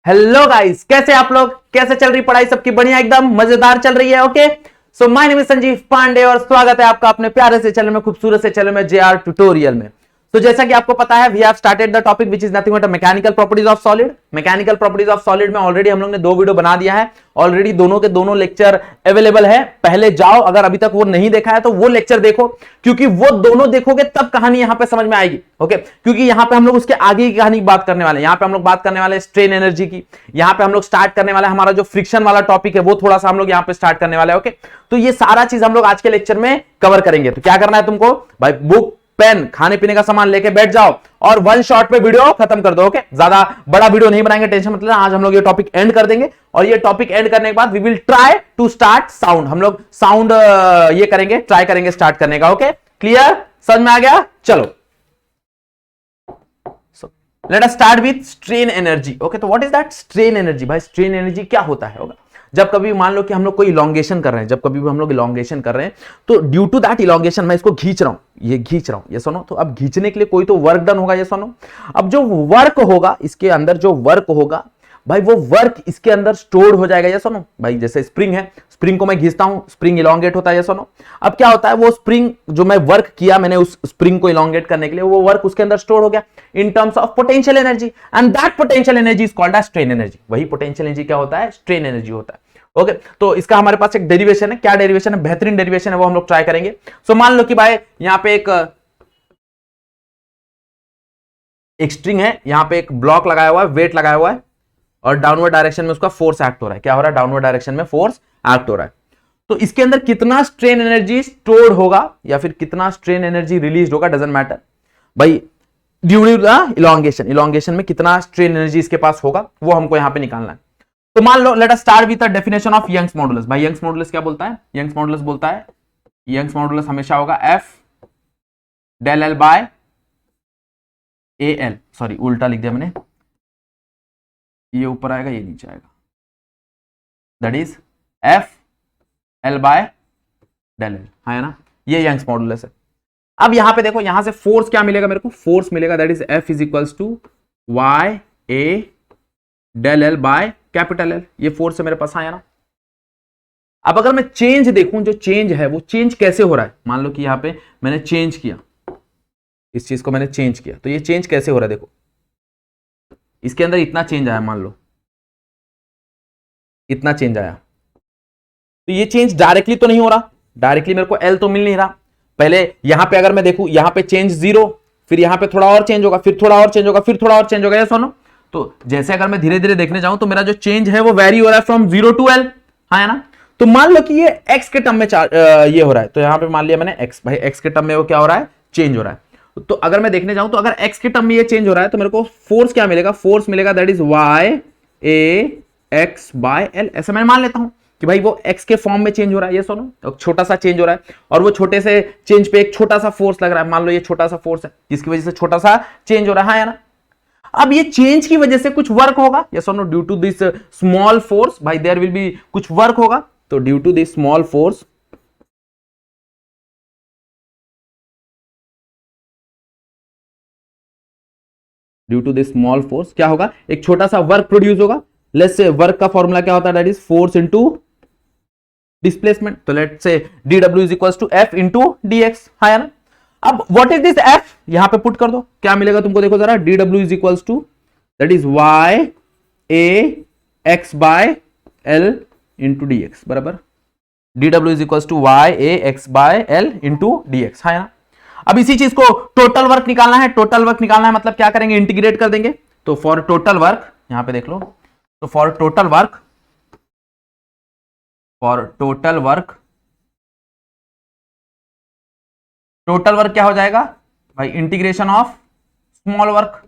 Hello guys, कैसे आप लोग? कैसे चल रही पढ़ाई? सबकी बढ़िया, एकदम मजेदार चल रही है। Okay, so my name is Sanjeev Pandey और स्वागत है आपका अपने प्यारे से चैनल में, खूबसूरत से चैनल में, जेआर ट्यूटोरियल में। तो जैसा कि आपको पता है, we have started the topic which is nothing but mechanical properties of solid. Mechanical properties of solid में ऑलरेडी हम लोग ने 2 वीडियो बना दिया है। ऑलरेडी दोनों के दोनों लेक्चर अवेलेबल है, पहले जाओ, अगर अभी तक वो नहीं देखा है तो वो लेक्चर देखो, क्योंकि वो दोनों देखोगे तब कहानी यहां पे समझ में आएगी। ओके, क्योंकि यहां पे हम लोग उसके आगे की कहानी की बात करने वाले हैं। यहां पे हम लोग बात करने वाले स्ट्रेन एनर्जी की। यहां पे हम लोग स्टार्ट करने वाले हमारा जो फ्रिक्शन वाला टॉपिक है वो थोड़ा सा हम लोग यहां पे स्टार्ट करने वाले हैं। ओके, तो ये सारा चीज हम लोग आज के लेक्चर में कवर करेंगे। तो क्या करना है तुमको भाई, बुक पेन खाने पीने का सामान लेके बैठ जाओ और 1 शॉट पे वीडियो खत्म कर दो। ओके, ज्यादा बड़ा वीडियो नहीं बनाएंगे, टेंशन मत लेना। आज हम लोग ये टॉपिक एंड कर देंगे और ये टॉपिक एंड करने के बाद we will try to start sound. हम लोग साउंड ये करेंगे, ट्राई करेंगे स्टार्ट करने का। Okay, clear? समझ में आ गया? चलो, let us start with strain energy. Okay, तो what is that strain energy? भाई स्ट्रेन एनर्जी क्या होता है? होगा जब कभी मान लो कि हम लोग कोई इलोंगेशन कर रहे हैं, जब कभी भी हम लोग इलोंगेशन कर रहे हैं तो ड्यू टू दैट इलोंगेशन मैं इसको खींच रहा हूं, ये खींच रहा हूं, ये सुनो। तो अब खींचने के लिए कोई तो वर्क डन होगा, ये सुनो। अब जो वर्क होगा इसके अंदर, जो वर्क होगा भाई, वो वर्क इसके अंदर स्टोर्ड हो जाएगा, ये सुनो भाई। जैसे स्प्रिंग है, स्प्रिंग को मैं घिसता हूं, स्प्रिंग इलोंगेट होता है, ये सुनो। अब क्या होता है, वो स्प्रिंग जो मैं वर्क किया मैंने उस स्प्रिंग को इलोंगेट करने के लिए, वो वर्क उसके अंदर स्टोर हो गया in terms of potential energy, and that potential energy is called as strain energy. वही पोटेंशियल एनर्जी क्या होता है? स्ट्रेन एनर्जी होता है। ओके, तो इसका हमारे पास एक डेरिवेशन है। क्या डेरिवेशन है? बेहतरीन डेरिवेशन है, वो हम लोग ट्राई करेंगे। सो मान लो कि भाई यहां पे एक स्ट्रिंग है, यहां पे एक ब्लॉक लगाया हुआ है, वेट लगाया हुआ है और डाउनवर्ड डायरेक्शन में उसका फोर्स एक्ट हो रहा है। क्या हो रहा है? डाउनवर्ड डायरेक्शन में फोर्स एक्ट हो रहा है। तो इसके अंदर कितना स्ट्रेन एनर्जी स्टोर्ड होगा या फिर कितना स्ट्रेन एनर्जी रिलीज होगा, डजंट मैटर भाई, due to the elongation. Elongation में कितना स्ट्रेन एनर्जी इसके पास होगा वो हमको यहां पे निकालना है। तो मान लो, let us start with the definition of Young's modulus. भाई यंग्स मॉडुलस क्या बोलता है? यंग्स मॉडुलस बोलता है, यंग्स मॉडुलस हमेशा होगा F del L by A L. Sorry, उल्टा लिख दिया मैंने, ये ऊपर आएगा ये नीचे आएगा, that is F L by del L, है ना? ये यंग्स मॉडुलस है। अब यहां पे देखो, यहां से फोर्स क्या मिलेगा मेरे को? फोर्स मिलेगा that is F is equals to Y A del L by capital L. ये फोर्स है मेरे पास, आया ना? अब अगर मैं चेंज देखूं, जो चेंज है वो चेंज कैसे हो रहा है? मान लो कि यहां पे मैंने चेंज किया, इस चीज को मैंने चेंज किया, तो ये चेंज कैसे हो रहा है? देखो, इसके अंदर इतना चेंज आया, मान लो इतना चेंज आया, तो ये चेंज डायरेक्टली तो नहीं हो रहा, डायरेक्टली मेरे को एल तो मिल नहीं रहा। पहले यहां पे अगर मैं देखूं, यहां पे चेंज 0, फिर यहां पे थोड़ा और चेंज होगा, फिर थोड़ा और चेंज होगा, फिर थोड़ा और चेंज होगा, ये सुनो। तो जैसे अगर मैं धीरे धीरे देखने जाऊं तो मेरा जो चेंज है वो वेरी हो रहा है फ्रॉम 0 टू एल, है ना? तो मान लो कि ये एक्स के टर्म में ये हो रहा है, तो यहां पे मान लिया मैंने एक्स। भाई एक्स के टर्म में वो क्या हो रहा है? चेंज हो रहा है। तो अगर मैं देखने जाऊं तो अगर एक्स के टर्म में ये चेंज हो रहा है तो मेरे को फोर्स क्या मिलेगा? फोर्स मिलेगा that is Y A X by L. ऐसा मैं मान लेता हूं कि भाई वो एक्स के फॉर्म में चेंज हो रहा है, ये सुनो, एक छोटा सा चेंज हो रहा है और वो छोटे से चेंज पे एक छोटा सा फोर्स लग रहा है। मान लो ये छोटा सा फोर्स है जिसकी वजह से छोटा सा चेंज हो रहा है ना? अब ये चेंज की वजह से कुछ वर्क होगा, यस और no? Due to this small force भाई देयर विल बी कुछ वर्क होगा। तो due to this small force, due to this small force क्या होगा? एक छोटा सा वर्क प्रोड्यूस होगा। लेट्स से वर्क का फॉर्मूला क्या होता है? That is force into displacement. तो let's say dw is equals to f into dx, है ना? अब व्हाट इज दिस f? यहां पे पुट कर दो, क्या मिलेगा तुमको? देखो जरा, dw is equals to that is y a x by l into dx बराबर। dw is equals to y a x by l into dx, है ना? अब इसी चीज को टोटल वर्क निकालना है। टोटल वर्क निकालना है मतलब क्या करेंगे? इंटीग्रेट कर देंगे। तो फॉर टोटल वर्क, यहां पे देख लो, तो for total work, total work क्या हो जाएगा भाई? Integration of small work.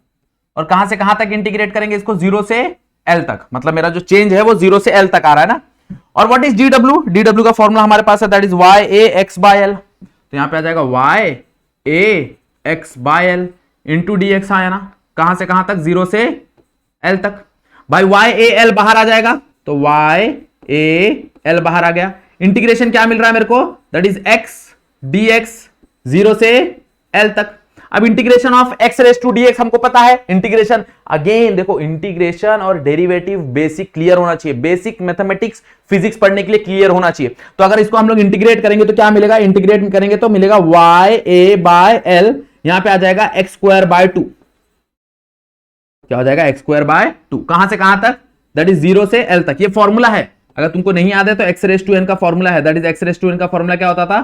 और कहां से कहां तक इंटीग्रेट करेंगे इसको? 0 से एल तक, मतलब मेरा जो चेंज है वो 0 से एल तक आ रहा है ना? और व्हाट इज dw? dw का फॉर्मूला हमारे पास है that is y a x by L. तो यहां पे आ जाएगा y a x by L into dx, आया ना? कहां से कहां तक? 0 से एल तक। भाई y a l बाहर आ जाएगा, तो y a l बाहर आ गया। इंटीग्रेशन क्या मिल रहा है मेरे को? दैट इज x dx 0 से l तक। अब integration of x raise to dx हमको पता है, इंटीग्रेशन अगेन देखो, इंटीग्रेशन और डेरिवेटिव बेसिक क्लियर होना चाहिए, बेसिक मैथमेटिक्स फिजिक्स पढ़ने के लिए क्लियर होना चाहिए। तो अगर इसको हम लोग इंटीग्रेट करेंगे तो क्या मिलेगा, इंटीग्रेट करेंगे तो मिलेगा ya/l, यहां पे आ जाएगा x²/2, क्या हो जाएगा x²/2, कहां से कहां तक, दैट इज 0 से l तक। ये फॉर्मूला है, अगर तुमको नहीं याद है तो x⁻n का फॉर्मूला है, दैट इज x⁻n का फॉर्मूला क्या होता था,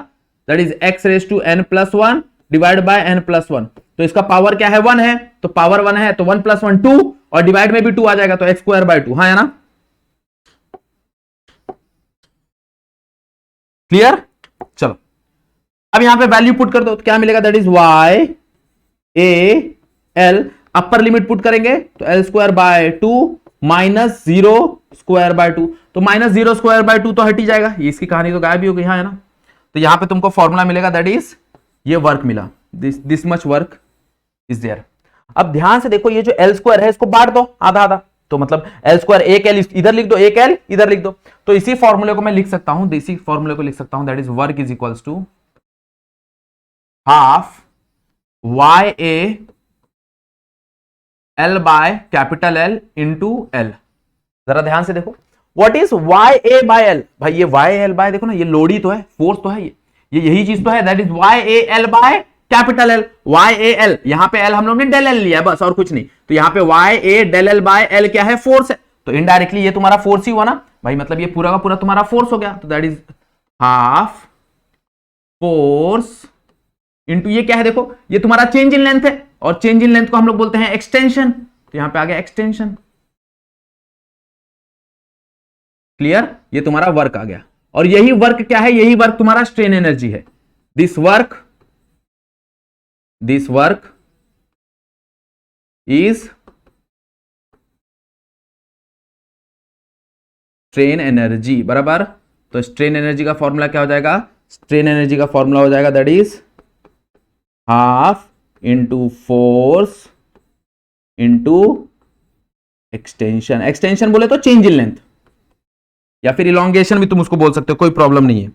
that is x⁻n+1 divide by n+1। तो इसका पावर क्या है, 1 है, तो पावर 1 है तो 1 + 1 2, और डिवाइड में भी 2 आ जाएगा तो x²/2, हाँ है ना, क्लियर। चलो अब यहां पे वैल्यू पुट कर दो तो क्या मिलेगा, that is y/a/l, upper limit put करेंगे तो l²/2 माइनस 0²/2, तो माइनस 0²/2 तो हट ही जाएगा, ये इसकी कहानी तो गायब ही हो गई, हाँ है ना। तो यहां पे तुमको फॉर्मूला मिलेगा, दैट इज ये वर्क मिला, this much work is there. अब ध्यान से देखो, ये जो l² है इसको बांट दो आधा आधा, तो मतलब l², एक l इधर लिख दो, एक l इधर लिख दो, तो इसी फॉर्मूले को मैं लिख सकता हूं, इसी फॉर्मूले को लिख सकता हूं, that is work is equals to half ya/L into L। जरा ध्यान से देखो, व्हाट इज ya/L, भाई ये ya/L देखो ना, ये लोडी तो है, फोर्स तो है, ये यही चीज तो है, दैट इज ya/L, ya/L, यहां पे L हम लोग ने डेल L लिया है बस, और कुछ नहीं, तो यहां पे ya/L क्या है, फोर्स है, तो इनडायरेक्टली ये तुम्हारा फोर्स ही हुआ ना भाई, मतलब ये पूरा का पूरा तुम्हारा फोर्स हो गया, तो that is half force into ये क्या है, देखो ये तुम्हारा चेंज इन लेंथ है, और चेंज इन लेंथ को हम लोग बोलते हैं एक्सटेंशन, तो यहां पे आ गया एक्सटेंशन, क्लियर, ये तुम्हारा वर्क आ गया, और यही वर्क क्या है, यही वर्क तुम्हारा स्ट्रेन एनर्जी है, this work is strain energy, बराबर। तो स्ट्रेन एनर्जी का फॉर्मूला क्या हो जाएगा, स्ट्रेन एनर्जी का फॉर्मूला हो जाएगा, that is half into force into extension, extension बोले तो चेंज इन लेंथ, या फिर इलॉन्गेशन भी तुम उसको बोल सकते हो, कोई प्रॉब्लम नहीं है,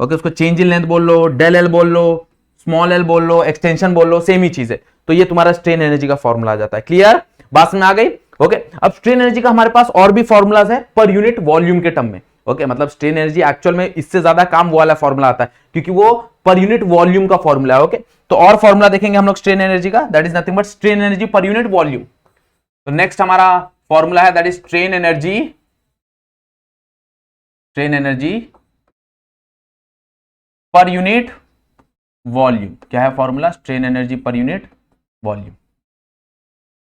ओके, उसको चेंज इन लेंथ बोल लो, डेल एल बोल लो, स्मॉल एल बोल लो, एक्सटेंशन बोल लो, सेम ही चीज है, तो ये तुम्हारा स्ट्रेन एनर्जी का फॉर्मूला आ जाता है, क्लियर, बात में आ गई, ओके। अब स्ट्रेन एनर्जी का हमारे पास और भी फॉर्मूलाज है पर यूनिट वॉल्यूम के टर्म में, ओके, मतलब स्ट्रेन एनर्जी एक्चुअल में इससे ज्यादा काम वो वाला फॉर्मूला आता है, क्योंकि वो पर यूनिट वॉल्यूम का फॉर्मूला है, ओके। तो और फॉर्मूला देखेंगे हम लोग स्ट्रेन एनर्जी का, that is nothing but strain energy per unit volume. तो नेक्स्ट हमारा फॉर्मूला है, that is strain energy per unit volume, क्या है formula, strain energy per unit volume.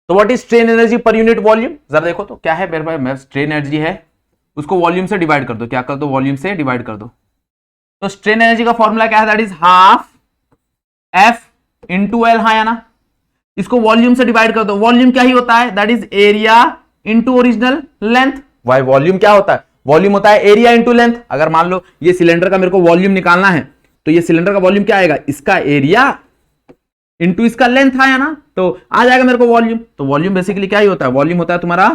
तो what is strain energy per unit volume, जरा देखो तो क्या है मेरे भाई, स्ट्रेन एनर्जी है उसको वॉल्यूम से डिवाइड कर दो, क्या कर दो, वॉल्यूम से डिवाइड कर दो, तो स्ट्रेन एनर्जी का फॉर्मूला क्या है, that is half F into L, हाँ या ना, इसको वॉल्यूम से डिवाइड कर दो, वॉल्यूम क्या ही होता है, that is area into original length, Y volume क्या होता है, वॉल्यूम होता है एरिया इंटू लेंथ। अगर मान लो ये सिलेंडर का मेरे को वॉल्यूम निकालना है, तो ये सिलेंडर का वॉल्यूम क्या आएगा, इसका एरिया इंटू इसका लेंथ आया ना, तो आ जाएगा मेरे को वॉल्यूम। तो वॉल्यूम बेसिकली क्या ही होता है, वॉल्यूम होता है तुम्हारा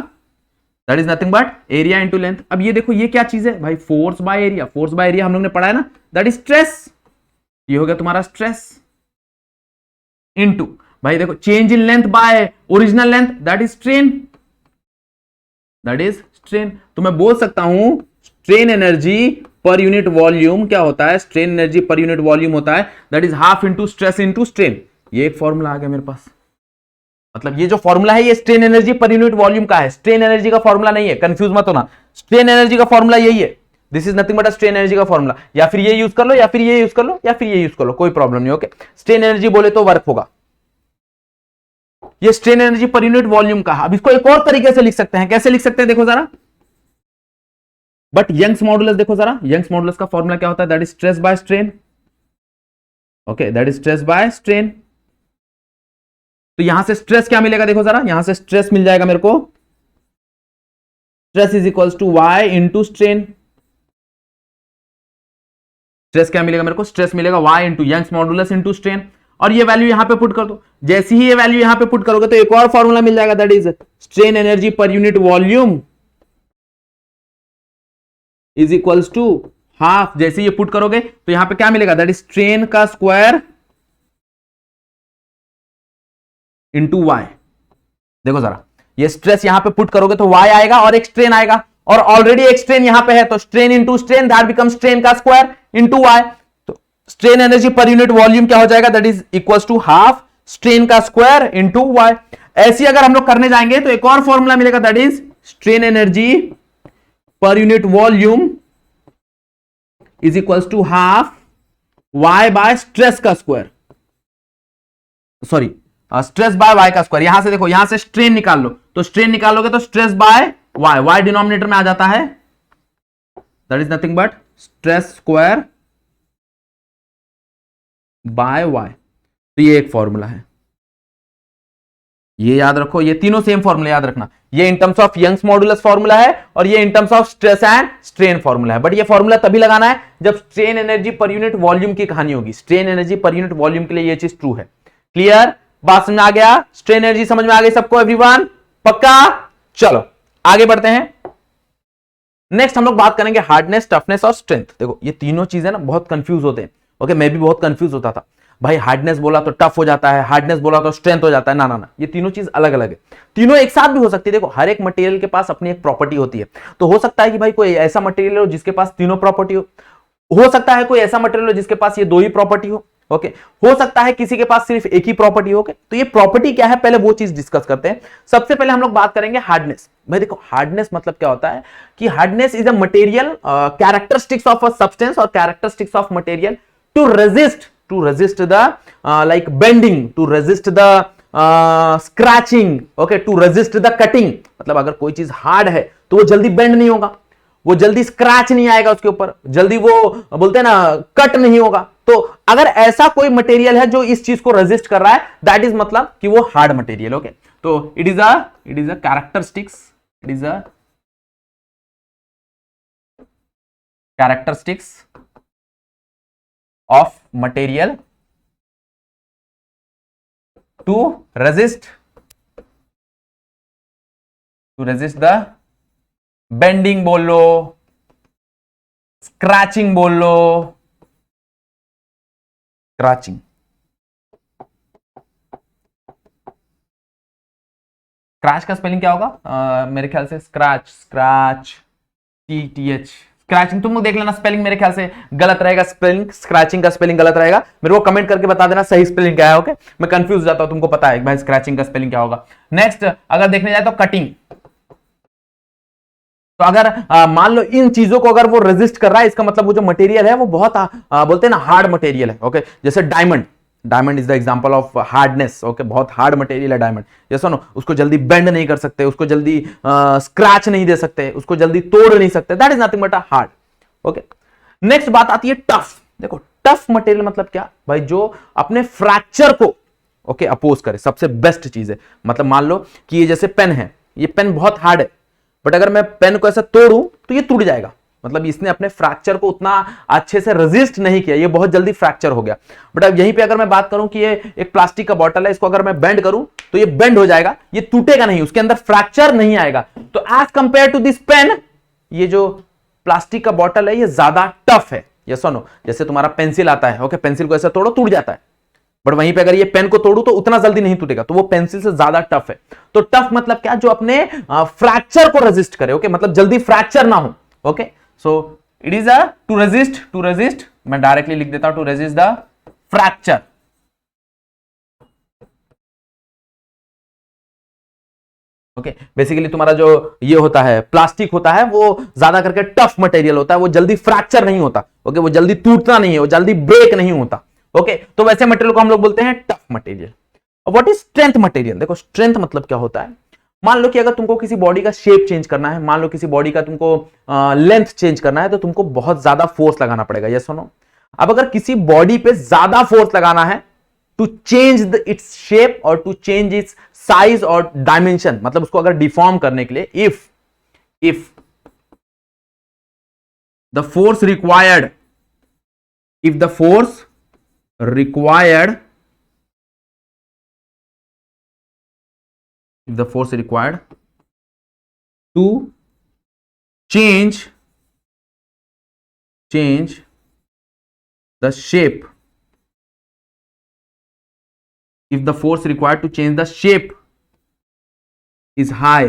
that is nothing but area into length. अब ये देखो ये क्या चीज है भाई, force by area, force by area हम लोग ने पढ़ा है ना, दैट इज स्ट्रेस, ये हो गया तुम्हारा स्ट्रेस इंटू भाई देखो change in length bye original length, that is strain, तो मैं बोल सकता हूं strain energy per unit volume क्या होता है, strain energy per unit volume होता है that is half into stress into strain. ये एक फॉर्मूला आ गया मेरे पास, मतलब ये जो फॉर्मूला है ये strain energy per unit volume का है, स्ट्रेन एनर्जी का फॉर्मूला नहीं है, कंफ्यूज मत होना, स्ट्रेन एनर्जी का फॉर्मूला यही है, this is nothing but strain energy का फॉर्मूला, या फिर ये यूज कर लो या फिर ये यूज कर लो या फिर ये यूज कर लो, कोई प्रॉब्लम नहीं, ओके। स्ट्रेन एनर्जी बोले तो वर्क होगा, ये strain energy per unit volume का। अब इसको एक और तरीके से लिख सकते हैं, कैसे लिख सकते हैं देखो जरा, बट यंग्स मॉडुलस देखो जरा, यंग्स मॉडुलस का फॉर्मूला क्या होता है, that is stress by strain, okay, that is stress by strain. तो यहां से स्ट्रेस क्या मिलेगा देखो जरा, यहां से स्ट्रेस मिल जाएगा मेरे को, stress is equals to Y into strain, stress क्या मिलेगा मेरे को, स्ट्रेस मिलेगा Y into Young's modulus into strain, और ये वैल्यू यहां पे पुट कर दो, जैसे ही ये वैल्यू यहां पे पुट करोगे तो एक और फॉर्मूला मिल जाएगा, that is strain energy per unit volume is equals to half, जैसे ये पुट करोगे तो यहां पे क्या मिलेगा, दैट इज स्ट्रेन का स्क्वायर इंटू वाई। देखो जरा, ये स्ट्रेस यहां पे पुट करोगे तो वाई आएगा और एक स्ट्रेन आएगा, और ऑलरेडी एक स्ट्रेन यहां पे है, तो strain into strain that become strain का स्क्वायर इंटू वाई। तो strain energy per unit volume क्या हो जाएगा, that is equals to half strain का स्क्वायर इंटू वाई। ऐसी अगर हम लोग करने जाएंगे तो एक और फॉर्मूला मिलेगा, that is strain energy per unit volume is equals to half Y by stress का square, sorry stress by Y का स्क्वायर। यहां से देखो, यहां से स्ट्रेन निकाल लो, तो स्ट्रेन निकालोगे तो stress by Y, Y denominator में आ जाता है, that is nothing but stress square by Y. तो ये एक फॉर्मूला है, ये याद रखो, ये तीनों सेम फॉर्मूला याद रखना। ये in terms of Young's modulus formula है और ये in terms of stress and strain formula है। बट ये फॉर्मूला तभी लगाना है जब strain energy per unit volume की कहानी होगी। Strain energy per unit volume के लिए ये चीज ट्रू है। क्लियर, बात समझ में आ गया? स्ट्रेन एनर्जी समझ में आ गई सबको एवरीवन? पक्का? चलो आगे बढ़ते हैं। नेक्स्ट हम लोग बात करेंगे हार्डनेस, टफनेस और स्ट्रेंथ। देखो ये तीनों चीजें ना बहुत कंफ्यूज होते हैं। ओके, मैं भी बहुत कंफ्यूज होता था, भाई हार्डनेस बोला तो टफ हो जाता है, हार्डनेस बोला तो स्ट्रेंथ हो जाता है। ना ना ना, ये तीनों चीज अलग अलग है, तीनों एक साथ भी हो सकती है। देखो हर एक मटेरियल के पास अपनी एक प्रॉपर्टी होती है, तो हो सकता है कि भाई कोई ऐसा मटेरियल हो जिसके पास तीनों प्रॉपर्टी हो सकता है कोई ऐसा मटेरियल हो जिसके पास ये दो ही प्रॉपर्टी हो। ओके, हो सकता है किसी के पास सिर्फ एक ही प्रॉपर्टी हो। तो ये प्रॉपर्टी क्या है, पहले वो चीज डिस्कस करते हैं। सबसे पहले हम लोग बात करेंगे हार्डनेस। भाई देखो हार्डनेस मतलब क्या होता है कि hardness is a material characteristics of a substance और characteristics of material to resist the like bending, to resist the scratching, okay, to resist the cutting। मतलब अगर कोई चीज हार्ड है तो वो जल्दी बेंड नहीं होगा, वो जल्दी स्क्रैच नहीं आएगा उसके ऊपर, जल्दी वो बोलते हैं ना कट नहीं होगा। तो अगर ऐसा कोई मटेरियल है जो इस चीज को रेजिस्ट कर रहा है, दैट इज मतलब कि वो हार्ड मटेरियल। ओके, तो it is a characteristics, it is a characteristics of material to resist the bending बोल लो, स्क्रैचिंग बोल लो, स्क्रैचिंग। स्क्रैच का स्पेलिंग क्या होगा? मेरे ख्याल से स्क्रैच TTH, स्क्रैचिंग। तुम लोग देख लेना, स्पेलिंग मेरे ख्याल से गलत रहेगा, स्पेलिंग स्क्रैचिंग का स्पेलिंग गलत रहेगा। मेरे को कमेंट करके बता देना सही स्पेलिंग क्या है। ओके, मैं कंफ्यूज हो जाता हूं, तुमको पता है भाई स्क्रैचिंग का स्पेलिंग क्या होगा। नेक्स्ट अगर देखने जाए तो कटिंग। तो अगर मान लो इन चीजों को अगर वो रेजिस्ट कर रहा है, इसका मतलब वो जो मटेरियल है वो बहुत बोलते हैं ना हार्ड मटेरियल है। ओके, जैसे diamond, diamond is the example of hardness. Okay, बहुत हार्ड मटेरियल है डायमंड। ये सुनो, उसको जल्दी बेंड नहीं कर सकते, उसको जल्दी स्क्रैच नहीं दे सकते, उसको जल्दी तोड़ नहीं सकते, that is nothing but hard. Okay, next बात आती है टफ। देखो टफ मटेरियल मतलब क्या भाई, जो अपने फ्रैक्चर को ओके अपोज करे, सबसे बेस्ट चीज है। मतलब मान लो कि ये जैसे पेन है, ये पेन बहुत हार्ड है, बट अगर मैं पेन को ऐसा तोड़ूं तो ये टूट जाएगा। मतलब इसने अपने फ्रैक्चर को उतना अच्छे से रेजिस्ट नहीं किया, ये बहुत जल्दी फ्रैक्चर हो गया। बट अब यहीं पे अगर मैं बात करूं कि ये एक प्लास्टिक का बॉटल है, इसको अगर मैं बेंड करूं तो ये बेंड हो जाएगा, ये टूटेगा नहीं, उसके अंदर फ्रैक्चर नहीं आएगा। तो as compare to this pen, ये जो प्लास्टिक का बॉटल है ये ज्यादा टफ है। ये सुनो, जैसे तुम्हारा पेंसिल आता है, ओके, पेंसिल को ऐसा तोड़ो टूट जाता है, बट वहीं पे अगर ये पेन को तोड़ू तो उतना जल्दी नहीं टूटेगा, तो वो पेंसिल से ज्यादा टफ है। तो टफ मतलब क्या, जो अपने फ्रैक्चर को रेजिस्ट करे। ओके, मतलब जल्दी फ्रैक्चर ना हो। Okay, so it is a to resist, मैं डायरेक्टली लिख देता हूं, to resist the fracture. Okay, basically तुम्हारा जो ये होता है प्लास्टिक होता है, वो ज्यादा करके टफ मटेरियल होता है, वो जल्दी फ्रैक्चर नहीं होता। ओके, वो जल्दी टूटता नहीं है, वो जल्दी ब्रेक नहीं होता। ओके, तो वैसे मटेरियल को हम लोग बोलते हैं tough material. What is strength material? देखो स्ट्रेंथ मतलब क्या होता है, मान लो कि अगर तुमको किसी बॉडी का शेप चेंज करना है, मान लो किसी बॉडी का तुमको लेंथ चेंज करना है, तो तुमको बहुत ज्यादा फोर्स लगाना पड़ेगा। ये सुनो, अब अगर किसी बॉडी पे ज्यादा फोर्स लगाना है टू चेंज इट्स शेप और टू चेंज इट्स साइज और डायमेंशन, मतलब उसको अगर डिफॉर्म करने के लिए, if the force required, if the force required to change the shape if the force required to change the shape is high,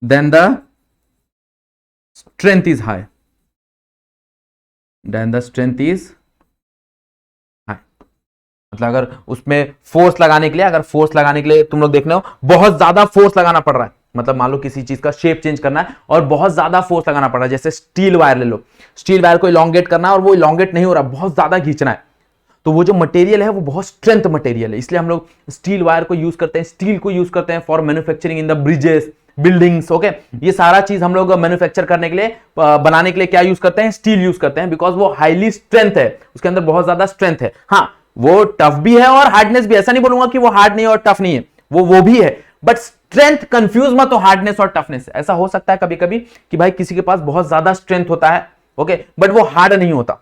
then the strength is high, then the strength is high. मतलब अगर उसमें force लगाने के लिए, अगर force लगाने के लिए तुम लोग देख रहे हो बहुत ज्यादा फोर्स लगाना पड़ रहा है, मतलब मान लो किसी चीज का शेप चेंज करना है और बहुत ज्यादा फोर्स लगाना पड़ रहा है, जैसे स्टील वायर ले लो, स्टील वायर को इलोंगेट करना है और वो इलोंगेट नहीं हो रहा, बहुत ज्यादा खींचना है, तो वो जो मटेरियल है वो बहुत स्ट्रेंथ मटेरियल है, इसलिए हम लोग स्टील वायर को यूज करते हैं, स्टील को यूज करते हैं for manufacturing in the bridges, buildings. Okay, ये सारा चीज हम लोग मैन्युफैक्चर करने के लिए, बनाने के लिए क्या यूज करते हैं, स्टील यूज करते हैं, बिकॉज वो हाईली स्ट्रेंथ है, उसके अंदर बहुत ज्यादा स्ट्रेंथ है। हाँ, वो टफ भी है और हार्डनेस भी, ऐसा नहीं बोलूंगा कि वो हार्ड नहीं है और टफ नहीं है, वो भी है, बट स्ट्रेंथ कंफ्यूज मत हो हार्डनेस और टफनेस। ऐसा हो सकता है कभी कभी कि भाई किसी के पास बहुत ज्यादा स्ट्रेंथ होता है, ओके, बट वो हार्ड नहीं होता,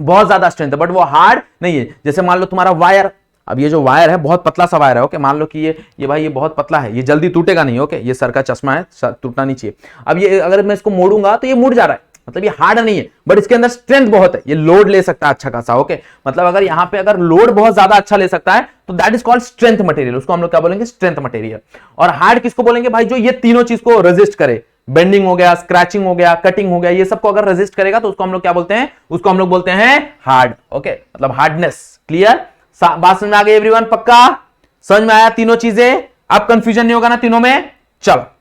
बहुत ज्यादा स्ट्रेंथ है बट वो हार्ड नहीं है। जैसे मान लो तुम्हारा वायर, अब ये जो वायर है बहुत पतला सा वायर है, ओके, मान लो कि ये भाई ये बहुत पतला है, ये जल्दी टूटेगा नहीं, ओके, ये सर का चश्मा है, टूटना नहीं चाहिए। अब ये अगर मैं इसको मोड़ूंगा तो ये मुड़ जा रहा है, मतलब ये हार्ड नहीं है बट इसके अंदर स्ट्रेंथ बहुत है, ये लोड ले सकता है अच्छा खासा, ओके, मतलब अगर यहां पे अगर लोड बहुत ज्यादा अच्छा ले सकता है तो that is called strength material, उसको हम लोग क्या बोलेंगे, स्ट्रेंथ मटेरियल। और हार्ड किसको बोलेंगे भाई, जो ये तीनों चीज को रेजिस्ट करे, बेंडिंग हो गया, स्क्रैचिंग हो गया, कटिंग हो गया, ये सबको अगर रेजिस्ट करेगा तो उसको हम लोग क्या बोलते हैं, उसको हम लोग बोलते हैं हार्ड, ओके, मतलब हार्डनेस। क्लियर, बात समझ में आ गई एवरीवन, पक्का समझ में आया तीनों चीजें, अब कंफ्यूजन नहीं होगा ना तीनों में। चलो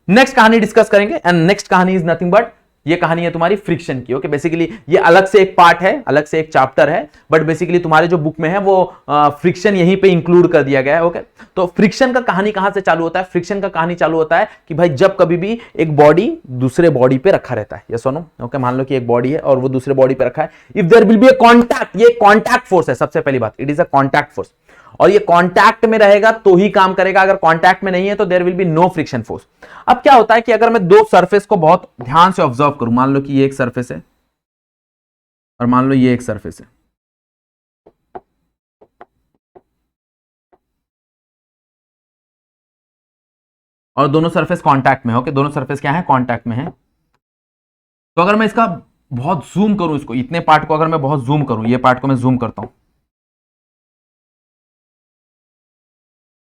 नेक्स्ट कहानी डिस्कस करेंगे, एंड नेक्स्ट कहानी इज नथिंग बट, ये कहानी है तुम्हारी फ्रिक्शन की, ओके, बेसिकली ये अलग से एक पार्ट है, अलग से एक चैप्टर है, बट बेसिकली तुम्हारे जो बुक में है वो फ्रिक्शन यहीं पे इंक्लूड कर दिया गया है, ओके। तो फ्रिक्शन का कहानी कहां से चालू होता है, फ्रिक्शन का कहानी चालू होता है कि भाई जब कभी भी एक बॉडी दूसरे बॉडी पे रखा रहता है, ये सुनो, ओके, मान लो कि एक बॉडी है और वो दूसरे बॉडी पे रखा है, if there will be a contact, ये कॉन्टैक्ट फोर्स है, सबसे पहली बात, it is a contact force, और ये कांटेक्ट में रहेगा तो ही काम करेगा, अगर कांटेक्ट में नहीं है तो there will be no friction force. अब क्या होता है कि अगर मैं दो सरफेस को बहुत ध्यान से ऑब्जर्व करूं, मान लो कि ये एक सरफेस है और मान लो ये एक सरफेस है, और दोनों सरफेस कांटेक्ट में है, ओके, दोनों सरफेस क्या है, कांटेक्ट में है। तो अगर मैं इसका बहुत जूम करूं, इसको इतने पार्ट को अगर मैं बहुत जूम करूं, ये पार्ट को मैं जूम करता हूं,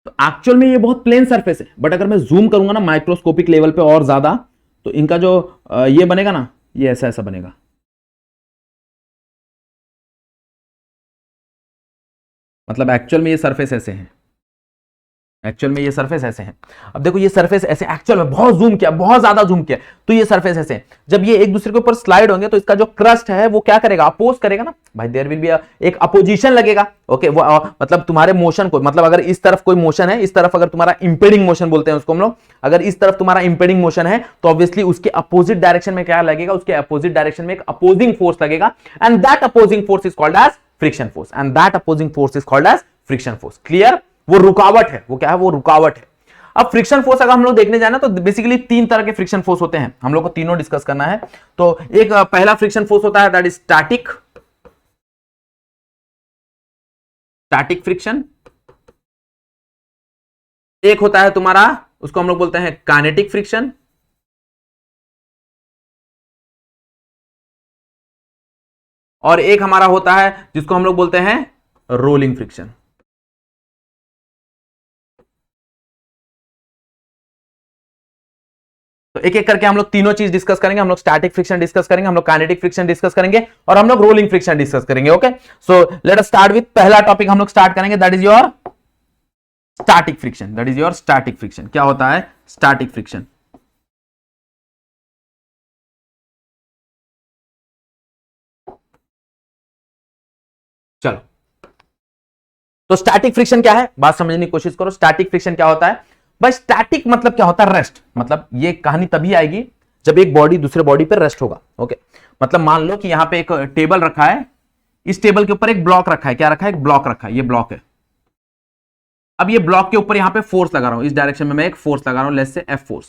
तो एक्चुअल में ये बहुत प्लेन सरफेस है, बट अगर मैं जूम करूंगा ना माइक्रोस्कोपिक लेवल पे और ज्यादा, तो इनका जो ये बनेगा ना, ये ऐसा ऐसा बनेगा, मतलब एक्चुअल में ये सरफेस ऐसे है, एक्चुअल में ये सरफेस ऐसे हैं। अब देखो ये सरफेस ऐसे, एक्चुअल में बहुत जूम किया, बहुत ज्यादा जूम किया, तो ये सरफेस ऐसे हैं। जब ये एक दूसरे के ऊपर स्लाइड होंगे तो इसका जो क्रस्ट है वो क्या करेगा, अपोज करेगा ना भाई, देयर विल बी एक अपोजिशन लगेगा, ओके, वो मतलब तुम्हारे मोशन को, मतलब अगर इस तरफ कोई मोशन है, इस तरफ अगर तुम्हारा इंपेडिंग मोशन बोलते हैं उसको हम लोग, अगर इस तरफ तुम्हारा इंपेडिंग मोशन है तो ऑब्वियसली उसके अपोजिट डायरेक्शन में क्या लगेगा, उसके अपोजिट डायरेक्शन में एक अपोजिंग फोर्स लगेगा, and that opposing force is called as friction force, and that opposing force is called as friction force. Clear, वो रुकावट है, वो क्या है, वो रुकावट है। अब फ्रिक्शन फोर्स अगर हम लोग देखने जाए ना तो बेसिकली तीन तरह के फ्रिक्शन फोर्स होते हैं, हम लोग को तीनों डिस्कस करना है। तो एक पहला फ्रिक्शन फोर्स होता है that is static, static friction. एक होता है तुम्हारा, उसको हम लोग बोलते हैं काइनेटिक फ्रिक्शन, और एक हमारा होता है जिसको हम लोग बोलते हैं रोलिंग फ्रिक्शन। तो एक एक करके हम लोग तीनों चीज डिस्कस करेंगे, हम लोग स्टैटिक फ्रिक्शन डिस्कस करेंगे, हम लोग काइनेटिक फ्रिक्शन डिस्कस करेंगे, और हम लोग रोलिंग फ्रिक्शन डिस्कस करेंगे, okay. So let us start with पहला टॉपिक हम लोग स्टार्ट करेंगे, that is your static friction, that is your static friction. क्या होता है स्टैटिक फ्रिक्शन? चलो, तो स्टैटिक फ्रिक्शन क्या है, बात समझने की कोशिश करो। स्टैटिक फ्रिक्शन क्या होता है भाई? स्टैटिक मतलब क्या होता है? रेस्ट। मतलब ये कहानी तभी आएगी जब एक बॉडी दूसरे बॉडी पर रेस्ट होगा, ओके। मतलब मान लो कि यहां पे एक टेबल रखा है, इस टेबल के ऊपर एक ब्लॉक रखा है। क्या रखा है? एक ब्लॉक रखा है, ये ब्लॉक है। अब ये ब्लॉक के ऊपर यहां पे फोर्स लगा रहा हूं, इस डायरेक्शन में मैं एक फोर्स लगा रहा हूं, लेट्स से एफ फोर्स।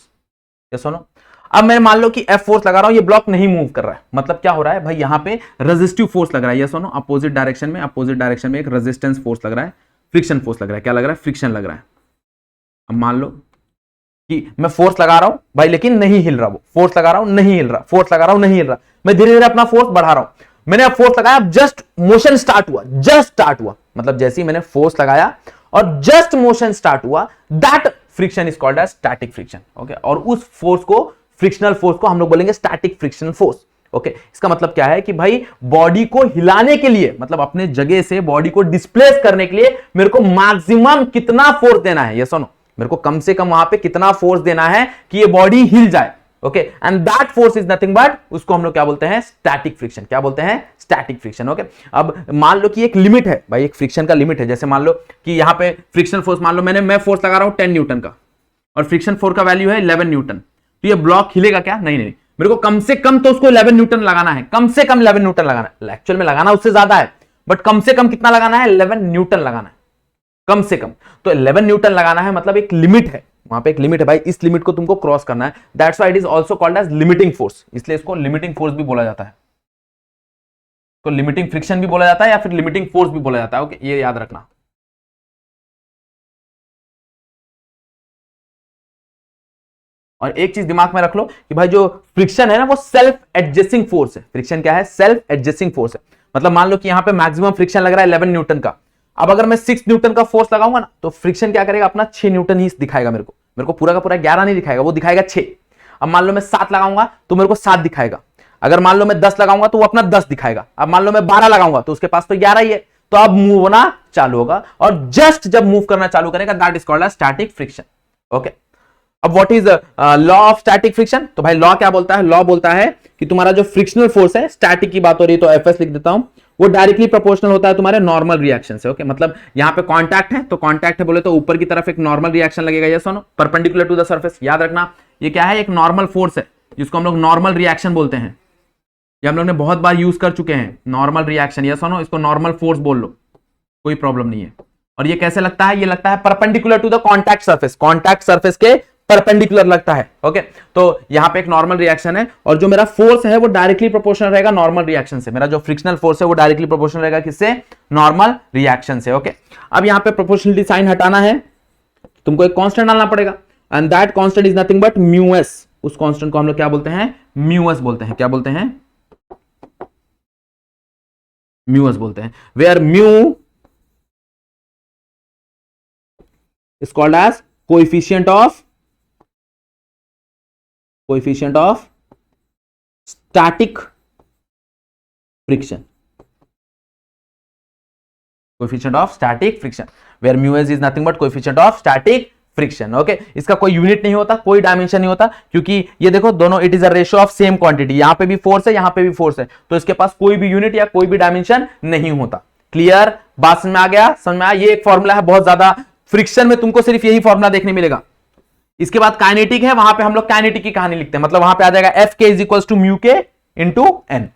ये सुनो, अब मैं मान लो कि एफ फोर्स लगा रहा हूं, ये ब्लॉक नहीं मूव कर रहा है। मतलब क्या हो रहा है भाई, यहां पे रेजिस्टिव फोर्स लग रहा है। ये सुनो, अपोजिट डायरेक्शन में एक रेजिस्टेंस फोर्स लग रहा है, फ्रिक्शन फोर्स लग रहा है। क्या लग रहा है? फ्रिक्शन लग रहा है। अब मान लो कि मैं फोर्स लगा रहा हूं भाई, लेकिन नहीं हिल रहा, वो फोर्स लगा रहा हूं नहीं हिल रहा, फोर्स लगा रहा हूं नहीं हिल रहा, मैं धीरे धीरे अपना फोर्स बढ़ा रहा हूं। मैंने अब फोर्स लगाया, जस्ट मोशन स्टार्ट हुआ, जस्ट स्टार्ट हुआ, मतलब जैसे ही मैंने फोर्स लगाया और जस्ट मोशन स्टार्ट हुआ, that friction is called as static friction. Okay, और उस फोर्स को, फ्रिक्शनल फोर्स को हम लोग बोलेंगे स्टैटिक फ्रिक्शनल फोर्स। ओके, इसका मतलब क्या है कि भाई बॉडी को हिलाने के लिए, मतलब अपने जगह से बॉडी को डिस्प्लेस करने के लिए मेरे को मैक्सिमम कितना फोर्स देना है, ये सुनो, मेरे को कम से कम वहां पे कितना फोर्स देना है कि ये बॉडी हिल जाए। Okay, and that force is nothing but, उसको हम लोग क्या बोलते हैं, स्टैटिक फ्रिक्शन। क्या बोलते हैं, स्टैटिक फ्रिक्शन। ओके, अब मान लो कि एक लिमिट है भाई, एक फ्रिक्शन का लिमिट है। जैसे मान लो कि यहां पे फ्रिक्शन फोर्स, मान लो मैं फोर्स लगा रहा हूं 10 न्यूटन का और फ्रिक्शन फोर्स का वैल्यू है 11 न्यूटन, तो ये ब्लॉक हिलेगा क्या, नहीं नहीं, मेरे को कम से कम तो उसको 11 न्यूटन लगाना है, कम से कम 11 न्यूटन लगाना है। एक्चुअल में लगाना उससे ज्यादा है, बट कम से कम कितना लगाना है, 11 न्यूटन लगाना है कम से कम। तो 11 न्यूटन लगाना है, मतलब एक लिमिट है, वहां पे एक लिमिट है भाई, इस लिमिट को तुमको क्रॉस करना है। That's why it is also called as limiting force, इसलिए इसको लिमिटिंग फोर्स भी बोला जाता है, तो लिमिटिंग फ्रिक्शन भी बोला जाता है या फिर लिमिटिंग फोर्स भी बोला जाता है। ओके, ये याद रखना। और एक चीज दिमाग में रख लो कि भाई जो फ्रिक्शन है ना, वो सेल्फ एडजस्टिंग फोर्स है। फ्रिक्शन क्या है, सेल्फ एडजस्टिंग फोर्स है। मतलब मान लो कि यहां पे मैक्सिमम फ्रिक्शन लग रहा है 11 न्यूटन का, अब अगर मैं 6 न्यूटन का फोर्स लगाऊंगा ना, तो फ्रिक्शन क्या करेगा, अपना 6 न्यूटन ही दिखाएगा मेरे को पूरा का पूरा 11 नहीं दिखाएगा, वो दिखाएगा 6। अब मान लो मैं 7 लगाऊंगा तो मेरे को 7 दिखाएगा, अगर मान लो मैं 10 लगाऊंगा तो वो अपना 10 दिखाएगा, अब मान लो मैं 12 लगाऊंगा तो उसके पास तो 11 ही है, तो अब मूव होना चालू होगा, और जस्ट जब मूव करना चालू करेगा, that is called static friction. Okay, अब what is law of static friction, तो भाई लॉ क्या बोलता है, लॉ बोलता है कि तुम्हारा जो फ्रिक्शनल फोर्स है, स्टैटिक की बात हो रही है तो एफएस लिख देता हूं, वो डायरेक्टली प्रोपोर्शनल होता है तुम्हारे नॉर्मल रिएक्शन से। ओके, मतलब यहां पे कांटेक्ट है, तो कांटेक्ट है बोले तो ऊपर की तरफ एक नॉर्मल रिएक्शन लगेगा, ये सुनो, परपेंडिकुलर टू द सरफेस। याद रखना ये क्या है, एक नॉर्मल फोर्स है जिसको हम लोग नॉर्मल रिएक्शन बोलते हैं, ये हम लोग ने बहुत बार यूज कर चुके हैं, नॉर्मल रिएक्शन। ये सुनो, इसको नॉर्मल फोर्स बोल लो, कोई प्रॉब्लम नहीं है। और ये कैसे लगता है, ये लगता है perpendicular to the contact surface, contact surface के परपेंडिकुलर लगता है। ओके, तो यहां पे एक नॉर्मल रिएक्शन है और जो मेरा फोर्स है वो डायरेक्टली प्रोपोर्शनल रहेगा नॉर्मल रिएक्शन से। मेरा जो फ्रिक्शनल फोर्स है वो डायरेक्टली प्रोपोर्शनल रहेगा किससे, नॉर्मल रिएक्शन से। ओके, अब यहां पे प्रोपोर्शनलिटी साइन हटाना है, तुमको एक कांस्टेंट डालना पड़ेगा, and that constant is nothing but mu S. उस कांस्टेंट को हम लोग क्या बोलते हैं, म्यू एस बोलते हैं। क्या बोलते हैं, म्यू एस बोलते हैं, where mu is called as coefficient of static friction, coefficient of static friction, where mu s is nothing but coefficient of static friction. Okay, इसका कोई यूनिट नहीं होता, कोई डायमेंशन नहीं होता, क्योंकि ये देखो दोनों it is a ratio of same quantity, यहां पे भी फोर्स है यहां पे भी फोर्स है, तो इसके पास कोई भी यूनिट या कोई भी डायमेंशन नहीं होता। क्लियर, बात समझ में आ गया, समझ में आया। ये एक फॉर्मूला है, बहुत ज्यादा फ्रिक्शन में तुमको सिर्फ यही फॉर्मूला देखने मिलेगा। इसके बाद काइनेटिक है, वहां पे हम लोग काइनेटिक की कहानी लिखते हैं, मतलब वहां पे आ जाएगा एफ के इज इक्वल टू म्यू के इंटू एन।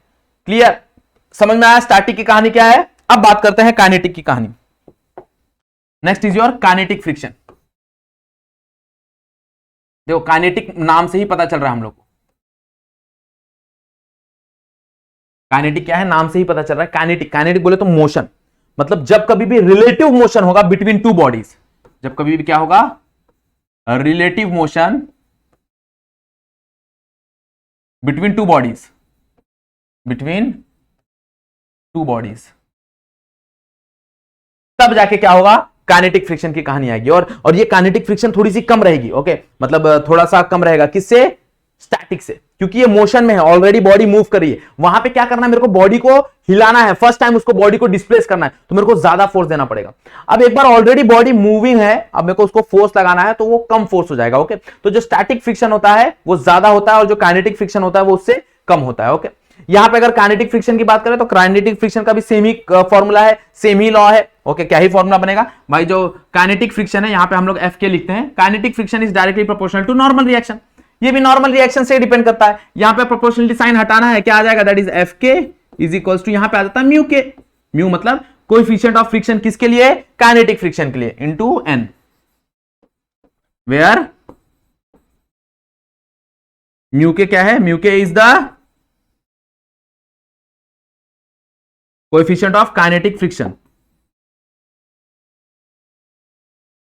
क्लियर, समझ में आया स्टैटिक की कहानी क्या है। अब बात करते हैं काइनेटिक की कहानी। Next is your kinetic friction. देखो काइनेटिक नाम से ही पता चल रहा है हम लोग को, काइनेटिक क्या है, नाम से ही पता चल रहा है। काइनेटिक, काइनेटिक बोले तो मोशन, मतलब जब कभी भी रिलेटिव मोशन होगा बिटवीन टू बॉडीज, जब कभी भी क्या होगा, relative motion between two bodies, between two bodies, तब जाके क्या होगा, काइनेटिक फ्रिक्शन की कहानी आएगी। और ये काइनेटिक फ्रिक्शन थोड़ी सी कम रहेगी। ओके, मतलब थोड़ा सा कम रहेगा, किससे, स्टैटिक से, क्योंकि ये मोशन में है, ऑलरेडी बॉडी मूव कर रही है। वहां पे क्या करना है, मेरे को बॉडी को हिलाना है, फर्स्ट टाइम उसको बॉडी को डिस्प्लेस करना है, तो मेरे को ज्यादा फोर्स देना पड़ेगा। अब एक बार ऑलरेडी बॉडी मूविंग है, अब मेरे को उसको फोर्स लगाना है, तो वो कम फोर्स हो जाएगा। ओके, तो जो स्टैटिक फ्रिक्शन होता है वो ज्यादा होता है और जो काइनेटिक फ्रिक्शन होता है वो उससे कम होता है। ओके, यहां पे अगर काइनेटिक फ्रिक्शन की बात करें तो काइनेटिक फ्रिक्शन का भी सेम ही फॉर्मूला है, सेम ही लॉ है। ओके, क्या ही फॉर्मूला बनेगा भाई, जो काइनेटिक फ्रिक्शन है यहां पे हम लोग एफ के लिखते हैं, kinetic friction is directly proportional to normal reaction. ये भी नॉर्मल रिएक्शन से डिपेंड करता है। यहां पे प्रोपोर्शनलिटी साइन हटाना है, क्या आ जाएगा, दैट इज एफ के इज इक्वल्स टू, यहां पे आ जाता है म्यू के, म्यू मतलब कोएफिशिएंट ऑफ फ्रिक्शन किसके लिए, काइनेटिक फ्रिक्शन के लिए, इनटू एन, वेयर म्यू के क्या है, म्यू के is the coefficient of kinetic friction,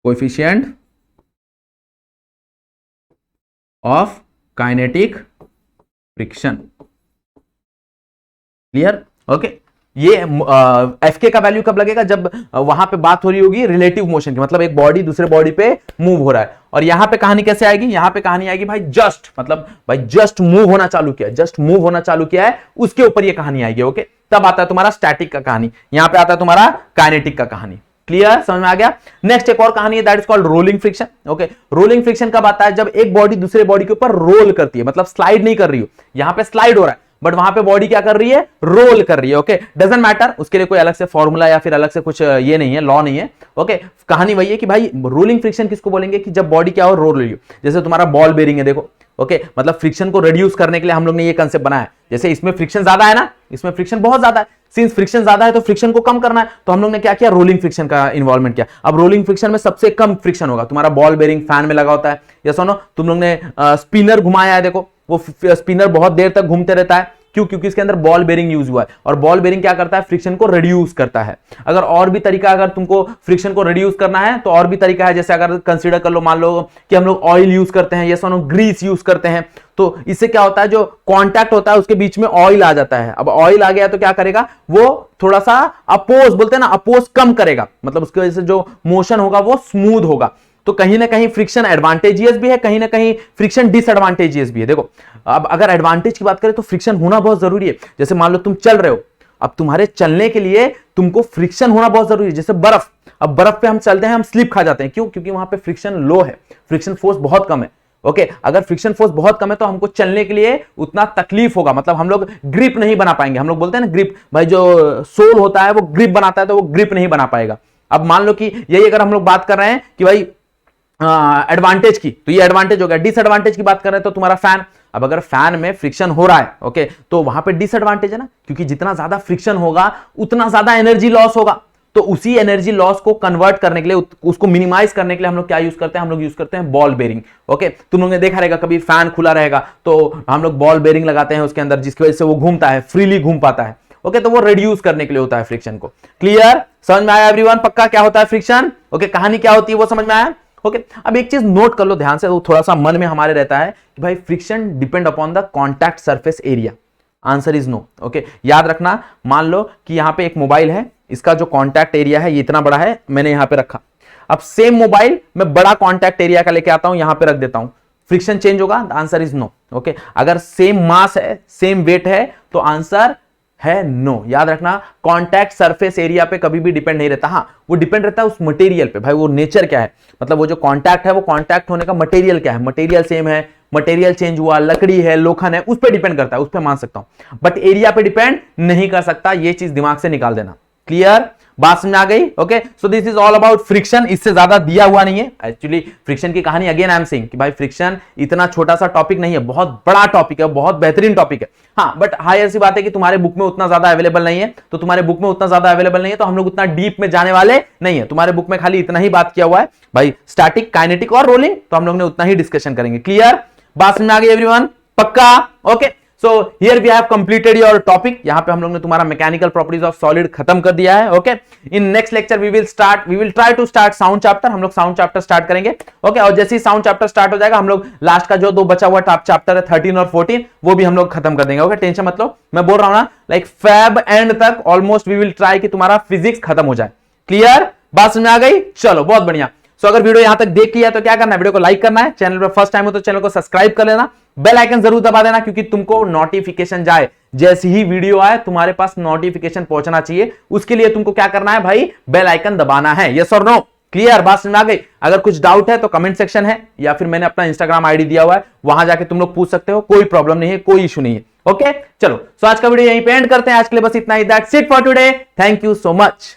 coefficient of kinetic friction. Clear, okay ये एफ के का वैल्यू कब लगेगा, जब वहां पे बात हो रही होगी रिलेटिव मोशन की, मतलब एक बॉडी दूसरे बॉडी पे मूव हो रहा है। और यहां पे कहानी कैसे आएगी, यहां पे कहानी आएगी भाई जस्ट, मतलब भाई जस्ट मूव होना चालू किया, जस्ट मूव होना चालू किया है, उसके ऊपर ये कहानी आएगी। ओके, तब आता है तुम्हारा स्टैटिक का कहानी, यहां पे आता है तुम्हारा काइनेटिक का कहानी। क्लियर, समझ में आ गया। नेक्स्ट एक और कहानी है, that is called rolling friction. Okay, rolling friction कब आता है, जब एक बॉडी दूसरे बॉडी के ऊपर रोल करती है, मतलब स्लाइड नहीं कर रही हो, यहां पे स्लाइड हो रहा है बट वहां पे बॉडी क्या कर रही है, रोल कर रही है। ओके, डजंट मैटर, उसके लिए कोई अलग से फॉर्मूला या फिर अलग से कुछ ये नहीं है, लॉ नहीं है। ओके, कहानी वही है कि भाई रोलिंग फ्रिक्शन किसको बोलेंगे, कि जब बॉडी क्या हो, रोल रही हो। जैसे तुम्हारा बॉल बेरिंग है, देखो ओके, मतलब फ्रिक्शन को रिड्यूस करने के लिए हम लोग ने ये कंसेप्ट बनाया। जैसे इसमें फ्रिक्शन ज्यादा है ना, इसमें फ्रिक्शन बहुत ज्यादा है, सिंस फ्रिक्शन ज्यादा है तो फ्रिक्शन को कम करना है, तो हम लोग ने क्या किया, रोलिंग फ्रिक्शन का इन्वॉल्वमेंट किया। अब रोलिंग फ्रिक्शन में सबसे कम फ्रिक्शन होगा, तुम्हारा बॉल बेरिंग फैन में लगा होता है, या सुनो तुम लोग ने स्पिनर घुमाया है, देखो वो स्पिनर बहुत देर तक घूमते रहता है, क्यों, क्योंकि इसके अंदर बॉल बेरिंग यूज हुआ है, और बॉल बेरिंग क्या करता है, फ्रिक्शन को रिड्यूस करता है। अगर और भी तरीका, अगर तुमको फ्रिक्शन को रिड्यूस करना है तो और भी तरीका है, जैसे अगर कंसीडर कर लो, मान लो कि हम लोग ऑयल यूज करते हैं, या सोनो ग्रीस यूज करते हैं, तो इससे क्या होता है, जो कांटेक्ट होता है उसके बीच में ऑयल आ जाता है। अब ऑयल आ गया तो क्या करेगा, वो थोड़ा सा अपोज, बोलते हैं ना, अपोज कम करेगा, मतलब उसकी वजह से जो मोशन होगा वो स्मूथ होगा। तो कहीं ना कहीं फ्रिक्शन एडवांटेजियस भी है, कहीं ना कहीं फ्रिक्शन डिसएडवांटेजियस भी है। देखो अब अगर एडवांटेज की बात करें तो फ्रिक्शन होना बहुत जरूरी है। जैसे मान लो तुम चल रहे हो, अब तुम्हारे चलने के लिए तुमको फ्रिक्शन होना बहुत जरूरी है। जैसे बर्फ, अब बर्फ पे हम चलते हैं, हम स्लिप खा जाते हैं, क्यों, क्योंकि वहां पे फ्रिक्शन लो है, फ्रिक्शन फोर्स बहुत कम है। ओके, अगर फ्रिक्शन फोर्स बहुत कम है तो हमको चलने के लिए उतना तकलीफ होगा, मतलब हम लोग ग्रिप नहीं बना पाएंगे। हम लोग बोलते हैं ना ग्रिप, भाई जो सोल होता है वो ग्रिप बनाता है, तो वो ग्रिप नहीं बना पाएगा। अब मान लो कि यही अगर हम लोग बात कर रहे हैं कि भाई एडवांटेज की, तो ये एडवांटेज हो गया। डिसएडवांटेज की बात कर रहे हैं तो तुम्हारा फैन, अब अगर फैन में फ्रिक्शन हो रहा है, ओके, तो वहां पे डिसएडवांटेज है ना, क्योंकि जितना ज्यादा फ्रिक्शन होगा उतना ज्यादा एनर्जी लॉस होगा। तो उसी एनर्जी लॉस को कन्वर्ट करने के लिए, उसको मिनिमाइज करने के लिए हम लोग क्या यूज करते हैं, हम लोग यूज करते हैं बॉल बेरिंग। ओके, तुम लोगों ने देखा रहेगा कभी फैन खुला रहेगा तो हम लोग बॉल बेरिंग लगाते हैं उसके अंदर, जिसकी वजह से वो घूमता है, फ्रीली घूम पाता है। ओके, तो वो रिड्यूस करने के लिए होता है फ्रिक्शन को। क्लियर, समझ में आया एवरीवन, पक्का क्या होता है फ्रिक्शन। ओके, कहानी क्या होती है वो समझ में आया। ओके, अब एक चीज नोट कर लो ध्यान से, वो थोड़ा सा मन में हमारे रहता है कि भाई friction depend upon the contact surface area. Answer is no. Okay, याद रखना, मान लो कि यहां पे एक मोबाइल है, इसका जो कॉन्टैक्ट एरिया है ये इतना बड़ा है, मैंने यहां पे रखा। अब सेम मोबाइल मैं बड़ा कॉन्टैक्ट एरिया का लेके आता हूं, यहां पे रख देता हूं, फ्रिक्शन चेंज होगा? Answer is no. ओके, अगर सेम मास है, सेम वेट है, तो आंसर है नो। याद रखना, कॉन्टैक्ट सरफेस एरिया पे कभी भी डिपेंड नहीं रहता। हाँ, वो डिपेंड रहता है उस मटेरियल पे, भाई वो नेचर क्या है, मतलब वो जो कॉन्टैक्ट है वो कॉन्टैक्ट होने का मटेरियल क्या है, मटेरियल सेम है, मटेरियल चेंज हुआ, लकड़ी है, लोखंड है, उस पर डिपेंड करता है, उस पर मान सकता हूं, बट एरिया पे डिपेंड नहीं कर सकता। ये चीज दिमाग से निकाल देना। क्लियर, बात समझ आ गई। Okay, so this is all about friction. इससे ज्यादा दिया हुआ नहीं है एक्चुअली फ्रिक्शन की कहानी। अगेन आई एम सेइंग कि भाई फ्रिक्शन इतना छोटा सा टॉपिक नहीं है, बहुत बड़ा टॉपिक है, बहुत बेहतरीन टॉपिक है। हाँ, बट हाँ ऐसी बात है कि तुम्हारे बुक में उतना ज्यादा अवेलेबल नहीं है, तो तुम्हारे बुक में उतना ज्यादा अवेलेबल नहीं है तो हम लोग उतना डीप में जाने वाले नहीं है। तुम्हारे बुक में खाली इतना ही बात किया हुआ है भाई, स्टैटिक, काइनेटिक और रोलिंग, तो हम लोग ने उतना ही डिस्कशन करेंगे। क्लियर, बात समझ में आ गई एवरीवन, पक्का। Okay, so here we have completed your topic. यहां पे हम लोग ने तुम्हारा मैकेनिकल प्रॉपर्टीज ऑफ सॉलिड खत्म कर दिया है। Okay, in next lecture we will try to start sound chapter. हम लोग साउंड चैप्टर स्टार्ट करेंगे। ओके, और जैसे ही साउंड चैप्टर स्टार्ट हो जाएगा, हम लोग लास्ट का जो दो बचा हुआ चैप्टर है 13 और 14, वो भी हम लोग खत्म कर देंगे। ओके, टेंशन मत लो, मैं बोल रहा हूं ना, लाइक फैब एंड तक ऑलमोस्ट वी विल ट्राई कि तुम्हारा फिजिक्स खत्म हो जाए। क्लियर, बात समझ में आ गई? चलो, बहुत बढ़िया। सो अगर वीडियो यहां तक देख लिया तो क्या करना है, वीडियो को लाइक करना है, चैनल पर फर्स्ट टाइम हो तो चैनल को सब्सक्राइब कर लेना, बेल आइकन जरूर दबा देना, क्योंकि तुमको नोटिफिकेशन जाए, जैसी ही वीडियो आए तुम्हारे पास नोटिफिकेशन पहुंचना चाहिए। उसके लिए तुमको क्या करना है भाई, बेल आइकन दबाना है। यस और नो? क्लियर, बात समझ में आ गई? अगर कुछ डाउट है तो कमेंट सेक्शन है, या फिर मैंने अपना इंस्टाग्राम आईडी दिया हुआ है, वहां जाके तुम लोग पूछ सकते हो, कोई प्रॉब्लम नहीं है, कोई इशू नहीं है। ओके, चलो, सो आज का वीडियो यहीं पे एंड करते हैं। आज के लिए बस इतना ही। That's it for today. Thank you so much.